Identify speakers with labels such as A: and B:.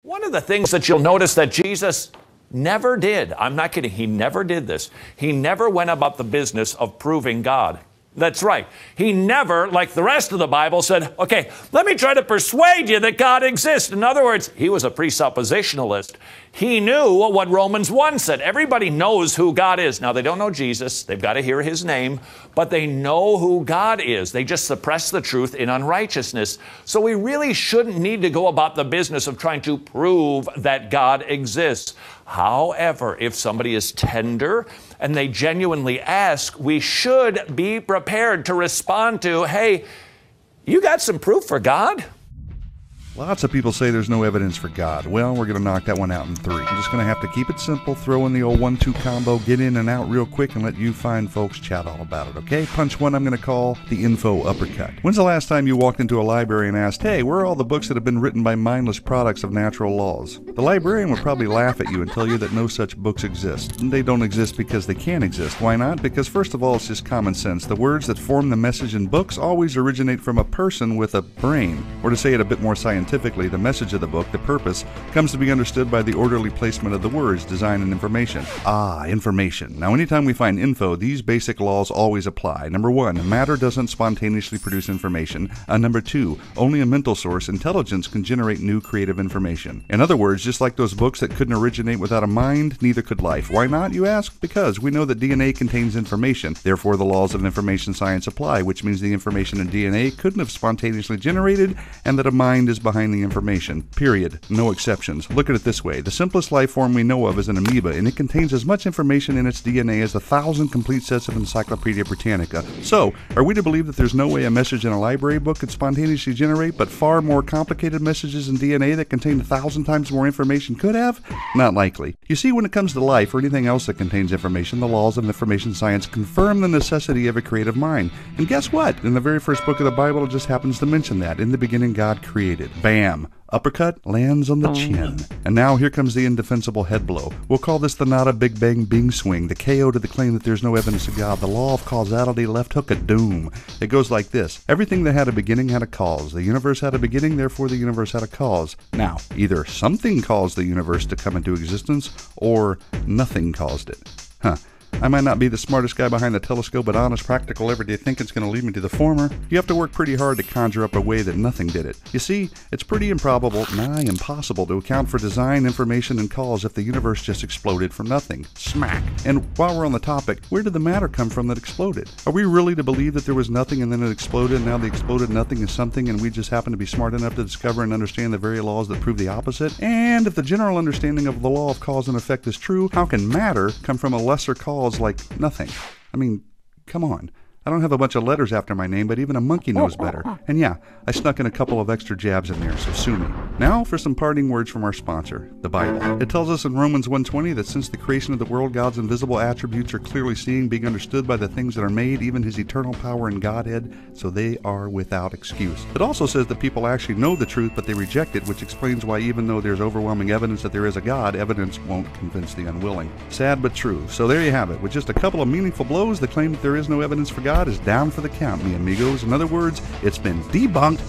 A: One of the things that you'll notice that Jesus never did, I'm not kidding, he never did this. He never went about the business of proving God. That's right. He never, like the rest of the Bible, said, okay, let me try to persuade you that God exists. In other words, he was a presuppositionalist. He knew what Romans 1 said. Everybody knows who God is. Now, they don't know Jesus. They've got to hear his name, but they know who God is. They just suppress the truth in unrighteousness. So we really shouldn't need to go about the business of trying to prove that God exists. However, if somebody is tender and they genuinely ask, we should be prepared to respond to, hey, you got some proof for God?
B: Lots of people say there's no evidence for God. Well, we're going to knock that one out in 3. I'm just going to have to keep it simple, throw in the old 1-2 combo, get in and out real quick, and let you fine folks chat all about it, okay? Punch 1 I'm going to call the info uppercut. When's the last time you walked into a library and asked, hey, where are all the books that have been written by mindless products of natural laws? The librarian would probably laugh at you and tell you that no such books exist. They don't exist because they can't exist. Why not? Because first of all, it's just common sense. The words that form the message in books always originate from a person with a brain. Or to say it a bit more scientifically, the message of the book, the purpose, comes to be understood by the orderly placement of the words, design, and information. Information. Now, anytime we find info, these basic laws always apply. Number 1, matter doesn't spontaneously produce information. Number 2, only a mental source, intelligence, can generate new creative information. In other words, just like those books that couldn't originate without a mind, neither could life. Why not, you ask? Because we know that DNA contains information. Therefore, the laws of information science apply, which means the information in DNA couldn't have spontaneously generated, and that a mind is behind the information. Period. No exceptions. Look at it this way. The simplest life form we know of is an amoeba, and it contains as much information in its DNA as 1,000 complete sets of Encyclopedia Britannica. So, are we to believe that there's no way a message in a library book could spontaneously generate, but far more complicated messages in DNA that contain 1,000 times more information could have? Not likely. You see, when it comes to life or anything else that contains information, the laws of information science confirm the necessity of a creative mind. And guess what? In the very first book of the Bible, it just happens to mention that. In the beginning, God created. Bam! Uppercut lands on the chin. And now here comes the indefensible head blow. We'll call this the Nada Big Bang Bing swing, the KO to the claim that there's no evidence of God, the law of causality, left hook of doom. It goes like this. Everything that had a beginning had a cause. The universe had a beginning, therefore the universe had a cause. Now, either something caused the universe to come into existence, or nothing caused it. I might not be the smartest guy behind the telescope, but honest, practical, everyday thinking's going to lead me to the former. You have to work pretty hard to conjure up a way that nothing did it. You see, it's pretty improbable, nigh impossible, to account for design, information, and cause if the universe just exploded from nothing. Smack! And while we're on the topic, where did the matter come from that exploded? Are we really to believe that there was nothing and then it exploded, and now the exploded nothing is something, and we just happen to be smart enough to discover and understand the very laws that prove the opposite? And if the general understanding of the law of cause and effect is true, how can matter come from a lesser cause like nothing? I mean, come on. I don't have a bunch of letters after my name, but even a monkey knows better. And yeah, I snuck in a couple of extra jabs in there, so sue me. Now for some parting words from our sponsor, the Bible. It tells us in Romans 1:20 that since the creation of the world, God's invisible attributes are clearly seen, being understood by the things that are made, even his eternal power and Godhead, so they are without excuse. It also says that people actually know the truth, but they reject it, which explains why even though there's overwhelming evidence that there is a God, evidence won't convince the unwilling. Sad but true. So there you have it. With just a couple of meaningful blows, the claim that there is no evidence for God is down for the count, mi amigos. In other words, it's been debunked